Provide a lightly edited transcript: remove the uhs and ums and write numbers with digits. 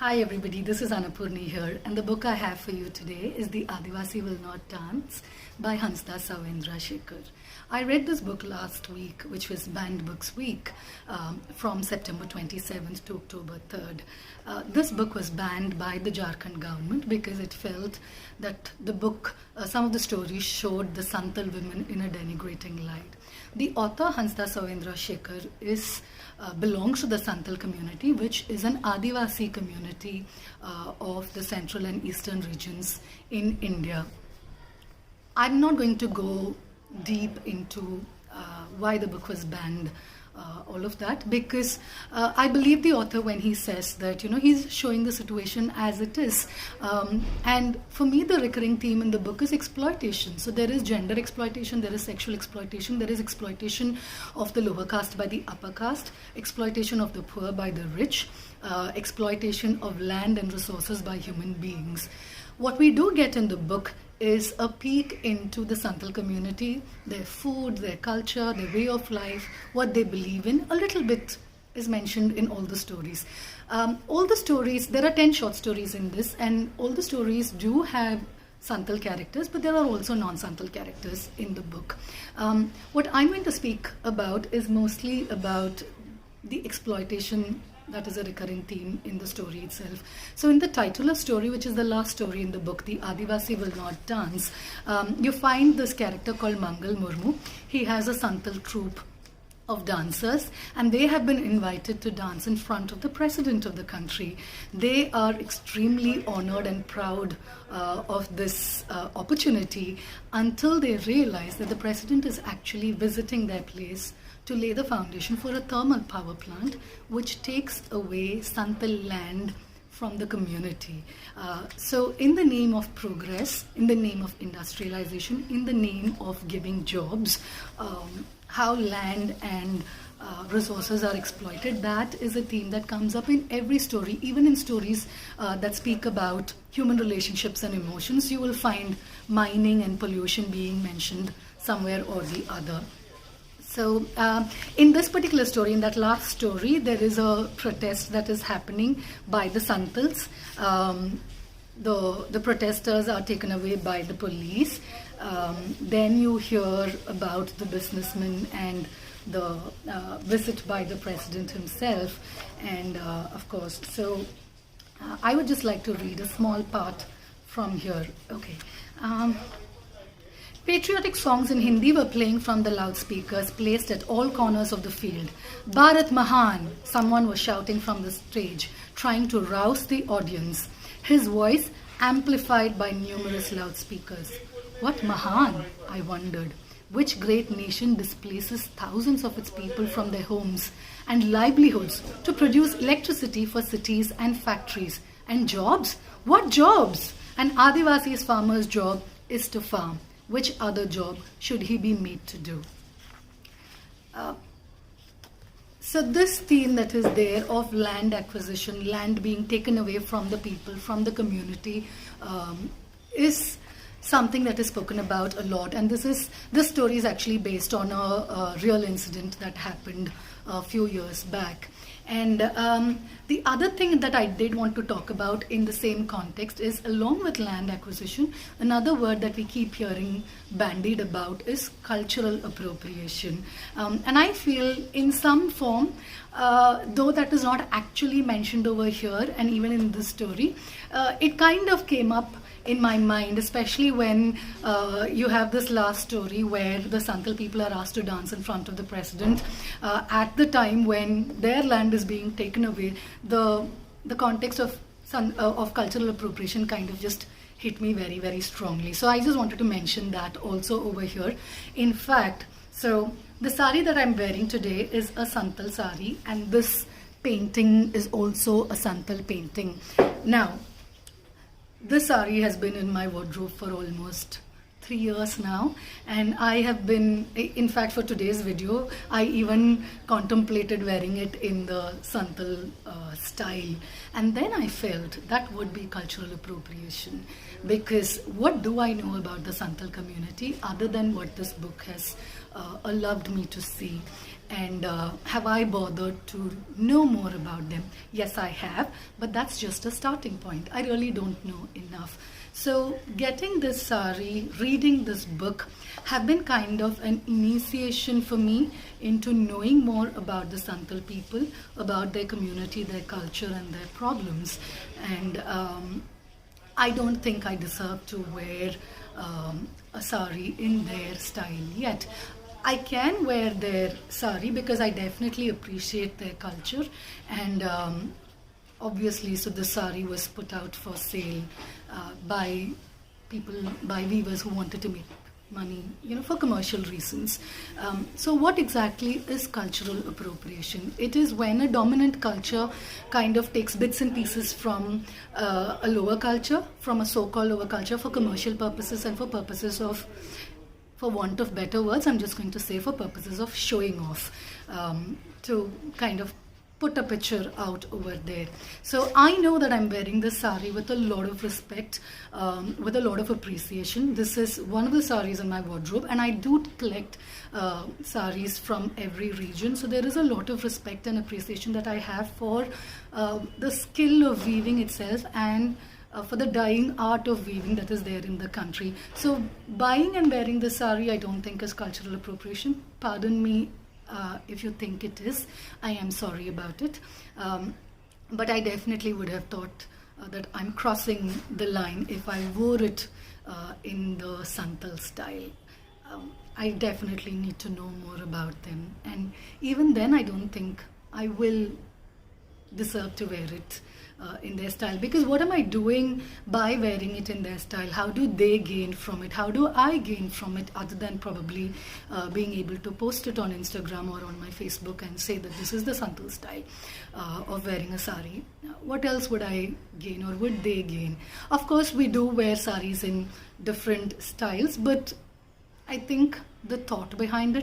Hi everybody, this is Annapurni here, and the book I have for you today is The Adivasi Will Not Dance by Hansda Sawendra Shekhar. I read this book last week, which was Banned Books Week, from September 27th to October 3rd. This book was banned by the Jharkhand government because it felt that the book, some of the stories showed the Santal women in a denigrating light. The author Hansda Sawendra Shekhar belongs to the Santal community, which is an Adivasi community of the central and eastern regions in India. I'm not going to go deep into why the book was banned, all of that, because I believe the author when he says that, he's showing the situation as it is. And for me, the recurring theme in the book is exploitation. So there is gender exploitation, there is sexual exploitation, there is exploitation of the lower caste by the upper caste, exploitation of the poor by the rich, exploitation of land and resources by human beings. What we do get in the book is a peek into the Santal community, their food, their culture, their way of life, what they believe in. A little bit is mentioned in all the stories. All the stories, there are 10 short stories in this, and all the stories do have Santal characters, but there are also non-Santal characters in the book. What I'm going to speak about is mostly about the exploitation that is a recurring theme in the story itself. So in the title of story, which is the last story in the book, The Adivasi Will Not Dance, you find this character called Mangal Murmu. He has a Santal troupe of dancers, and they have been invited to dance in front of the president of the country. They are extremely honored and proud of this opportunity until they realize that the president is actually visiting their place to lay the foundation for a thermal power plant which takes away Santal land from the community. So in the name of progress, in the name of industrialization, in the name of giving jobs, how land and resources are exploited, that is a theme that comes up in every story. Even in stories that speak about human relationships and emotions, you will find mining and pollution being mentioned somewhere or the other. So in this particular story, in that last story, there is a protest that is happening by the Santals. The protesters are taken away by the police. Then you hear about the businessmen and the visit by the president himself. And of course, so I would just like to read a small part from here. Okay. Patriotic songs in Hindi were playing from the loudspeakers placed at all corners of the field. Bharat Mahan, someone was shouting from the stage, trying to rouse the audience. His voice amplified by numerous loudspeakers. What Mahan? I wondered. Which great nation displaces thousands of its people from their homes and livelihoods to produce electricity for cities and factories? And jobs? What jobs? An Adivasi's farmer's job is to farm. Which other job should he be made to do? So this theme that is there of land acquisition, land being taken away from the people, from the community, is something that is spoken about a lot. And this story is actually based on a real incident that happened a few years back. And the other thing that I did want to talk about in the same context is, along with land acquisition, another word that we keep hearing bandied about is cultural appropriation. And I feel in some form, though that is not actually mentioned over here and even in this story, it kind of came up in my mind, especially when you have this last story where the Santal people are asked to dance in front of the president at the time when their land is being taken away. The context of cultural appropriation kind of just hit me very, very strongly. So I just wanted to mention that also over here. In fact, so the sari that I'm wearing today is a Santal sari, and this painting is also a Santal painting. Now, this sari has been in my wardrobe for almost 3 years now, and I have been, in fact for today's video, I even contemplated wearing it in the Santal style, and then I felt that would be cultural appropriation, because what do I know about the Santal community other than what this book has allowed me to see? And have I bothered to know more about them? Yes, I have, but that's just a starting point. I really don't know enough. So getting this sari, reading this book have been kind of an initiation for me into knowing more about the Santal people, about their community, their culture and their problems. And I don't think I deserve to wear a sari in their style yet. I can wear their sari because I definitely appreciate their culture, and obviously, so the sari was put out for sale by people, by weavers who wanted to make money, for commercial reasons. So what exactly is cultural appropriation? It is when a dominant culture kind of takes bits and pieces from a lower culture, from a so-called lower culture, for commercial purposes and for purposes of, for want of better words, I'm just going to say for purposes of showing off, to kind of put a picture out over there. So I know that I'm wearing this sari with a lot of respect, with a lot of appreciation. This is one of the saris in my wardrobe, and I do collect saris from every region. So there is a lot of respect and appreciation that I have for the skill of weaving itself, and for the dyeing art of weaving that is there in the country. So buying and wearing the sari I don't think is cultural appropriation. Pardon me if you think it is. I am sorry about it. But I definitely would have thought that I'm crossing the line if I wore it in the Santal style. I definitely need to know more about them. And even then I don't think I will deserve to wear it in their style, because what am I doing by wearing it in their style? How do they gain from it? How do I gain from it, other than probably being able to post it on Instagram or on my Facebook and say that this is the Santal style of wearing a sari? What else would I gain, or would they gain? Of course we do wear saris in different styles, but I think the thought behind it